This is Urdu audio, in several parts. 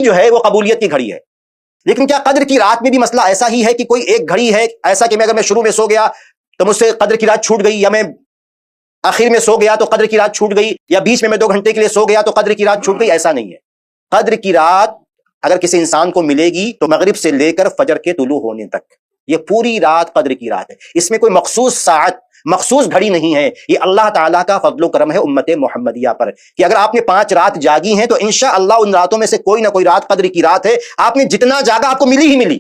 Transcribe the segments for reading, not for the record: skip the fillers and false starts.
جو ہے وہ قبولیت کی گھڑی ہے. لیکن کیا قدر کی رات میں بھی مسئلہ ایسا ہی ہے کہ کوئی ایک گھڑی ہے ایسا کہ اگر میں شروع میں سو گیا تو مجھ سے قدر کی رات چھوٹ گئی، یا میں آخر میں سو گیا تو قدر کی رات چھوٹ گئی، یا بیچ میں 2 گھنٹے کے لیے سو گیا تو قدر کی رات چھوٹ گئی؟ ایسا نہیں ہے. قدر کی رات اگر کسی انسان کو ملے گی تو مغرب سے لے کر فجر کے طلوع ہونے تک یہ پوری رات قدر کی رات ہے. اس میں کوئی مخصوص ساعت، مخصوص گھڑی نہیں ہے. یہ اللہ تعالیٰ کا فضل و کرم ہے امت محمدیہ پر کہ اگر آپ نے 5 رات جاگی ہیں تو انشاءاللہ ان راتوں میں سے کوئی نہ کوئی رات قدر کی رات ہے. آپ نے جتنا جاگا آپ کو ملی ہی ملی.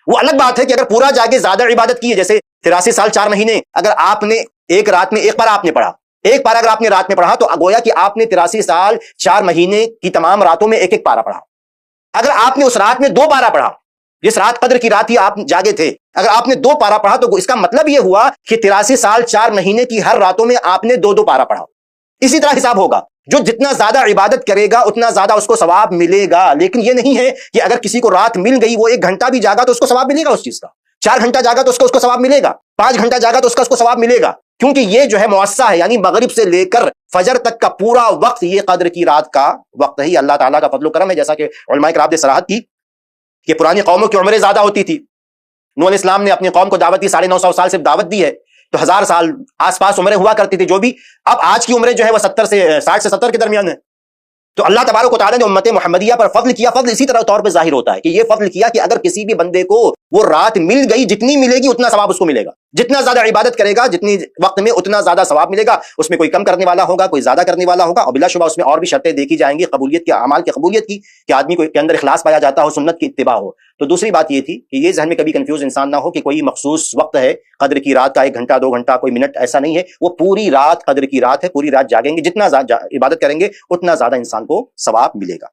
وہ الگ بات ہے کہ اگر پورا جاگے زیادہ عبادت کی ہے، جیسے 83 سال 4 مہینے اگر آپ نے ایک رات میں ایک پارہ آپ نے پڑھا، ایک پارہ اگر آپ نے رات میں پڑھا تو گویا کہ آپ نے 83 سال 4 مہینے کی تمام راتوں میں ایک ایک پارہ پڑھا. اگر آپ نے اس رات میں 2 پارہ پڑھا، جس رات قدر کی رات تھی آپ جاگے تھے، اگر آپ نے 2 پارہ پڑھا تو اس کا مطلب یہ ہوا کہ 83 سال 4 مہینے کی ہر راتوں میں آپ نے 2 پارہ پڑھا. اسی طرح حساب ہوگا، جو جتنا زیادہ عبادت کرے گا اتنا زیادہ اس کو ثواب ملے گا. لیکن یہ نہیں ہے کہ اگر کسی کو رات مل گئی، وہ 1 گھنٹہ بھی جاگا تو اس کو ثواب ملے گا اس چیز کا، 4 گھنٹہ جاگا تو اس کو ثواب ملے گا، 5 گھنٹہ جاگا تو اس کو ثواب ملے گا. کیونکہ یہ جو ہے موسع ہے، یعنی مغرب سے لے کر فجر تک کا پورا وقت یہ قدر کی رات کا وقت ہے. یہ اللہ تعالیٰ کا فضل و کرم ہے. جیسا کہ علماء کرام نے صراحت کی کہ پرانی قوموں کی عمریں زیادہ ہوتی تھی. نوح علیہ السلام نے اپنی قوم کو دعوت دی، 950 سال سے دعوت دی ہے تو 1000 سال آس پاس عمریں ہوا کرتی تھی جو بھی. اب آج کی عمریں جو ہے وہ 60 سے 70 کے درمیان ہے. تو اللہ تبارک و تعالیٰ نے امت محمدیہ پر فضل کیا. فضل اسی طرح طور پہ ظاہر ہوتا ہے کہ یہ فضل کیا کہ اگر کسی بھی بندے کو وہ رات مل گئی، جتنی ملے گی اتنا ثواب اس کو ملے گا. جتنا زیادہ عبادت کرے گا جتنی وقت میں اتنا زیادہ ثواب ملے گا. اس میں کوئی کم کرنے والا ہوگا، کوئی زیادہ کرنے والا ہوگا. اور بلا شبہ اس میں اور بھی شرطیں دیکھی جائیں گی قبولیت کے، اعمال کی قبولیت کی، کہ آدمی کو کے اندر اخلاص پایا جاتا ہو، سنت کی اتباع ہو. تو دوسری بات یہ تھی کہ یہ ذہن میں کبھی کنفیوز انسان نہ ہو کہ کوئی مخصوص وقت ہے قدر کی رات کا، 1 گھنٹہ 2 گھنٹہ کوئی منٹ، ایسا نہیں ہے. وہ پوری رات قدر کی رات ہے. پوری رات جاگیں گے، جتنا عبادت کریں گے اتنا زیادہ انسان کو ثواب ملے گا.